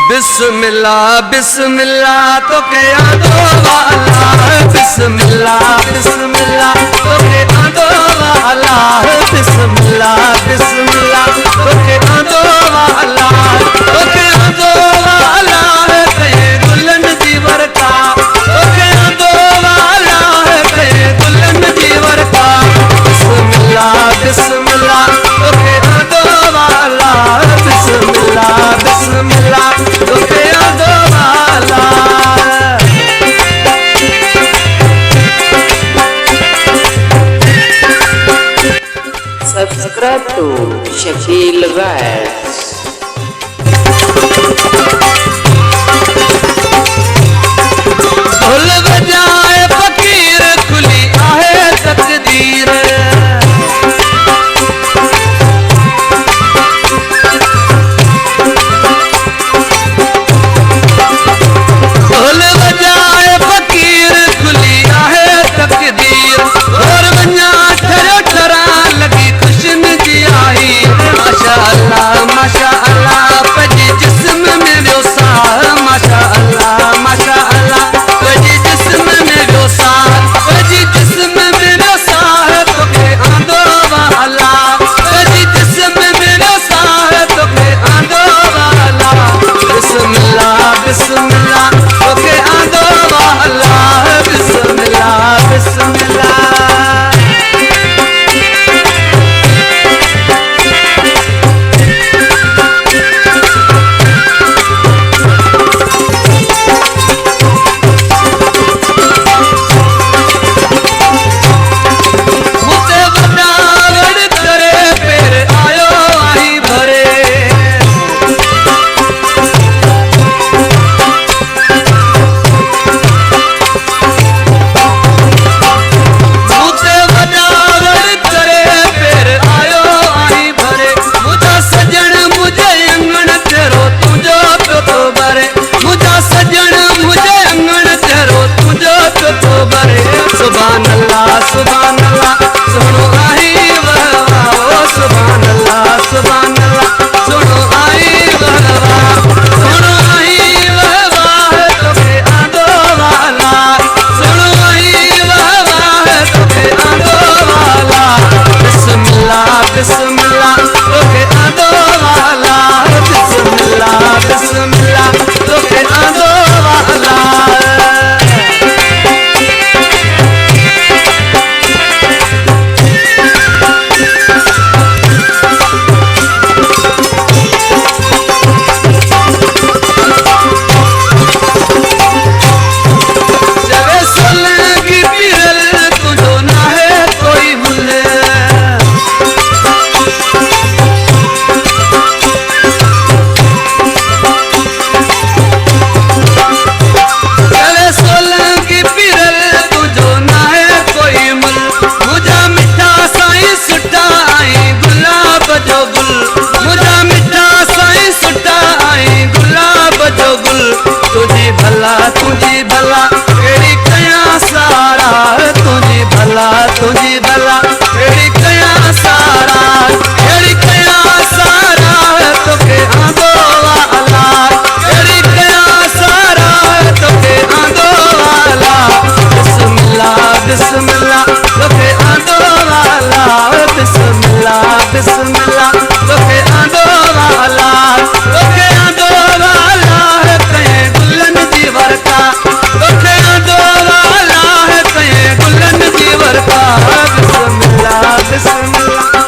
बिस्मिल्लाह बिस्मिल्लाह तो के आदो वाला, बिस्मिल्लाह बिस्मिल्लाह तो के आदो वाला, बिस्मिल्लाह बिस्मिल्लाह तो के आदो वाला, तो के आदो वाला है कहे दुल्हन दीवर का, तो के आदो वाला है कहे दुल्हन दीवर का। बिस्मिल्लाह बिस्मिल्लाह तो के आदो वाला, बिस्मिल्लाह बिस्मिल्लाह तो के आदो वाला। Subscribe to Shakil Vibes. ढोल बजाए फकीर खुली आहे तकदीर, ढोल बजाए फकीर खुली आहे तकदीर, और वञा ठरियो ठरा लगी खुशन जी आई। माशा अल्लाह माशा अल्लाह पंहिंजे जिस्म में वियो साह, माशा अल्लाह माशा अल्लाह पंहिंजे जिस्म में वियो साह, पंहिंजे जिस्म में वियो साह तोखे आंदो वाला, पंहिंजे जिस्म में वियो साह तोखे आंदो वाला। बिस्मिल्लाह बिस्मिल्लाह तोखे आंदो वाला, बिस्मिल्लाह बिस्मिल्लाह। मुझे बनावड़ करे फिर आयो आई भरे, मुझे बनावड़ करे फिर आयो आई भरे, मुझा सजन मुझे अंगण तेरो तुझो तो भरे, मुझा सजन मुझे अंगण तेरो तुझो तो भरे। सुभान अल्लाह सुभान अल्लाह सुनो आई वहवा, ओ सुभान अल्लाह सुभान अल्लाह सुनो आई वहवा, सुनो आई वहवा है तोखे आंदो वाला, सुनो आई वहवा है तोखे आंदो वाला। बिस्मिल्लाह बिस्मिल्लाह तोखे आंदो वाला, बिस्मिल्लाह बिस्मिल्लाह तोखे आंदो वाला। जवे सोलंगी पीरल तुझो ना है कोई मुल्ले, जवे सोलंगी पीरल तुझो ना है कोई मुल, मुझा मिठा साईं सुठा आई गुलाब जो गुल, मुझा मिठा साईं सुठा आई गुलाब जो गुल। तुझी भला केड़ी कया सारा, तुझी भला केड़ी कया सारा, केड़ी कया सारा तोखे आंदो वाला, केड़ी कया सारा तोखे आंदो वाला। बिस्मिल्लाह बिस्मिल्लाह तोखे आंदो वाला, बिस्मिल्लाह बिस्मिल्लाह तोखे आंदो वाला, तोखे आंदो वाला है कहे दुल्हन दीवर का, तोखे आंदो वाला है कहे दुल्हन दीवर का। बिस्मिल्लाह बिस्मिल्लाह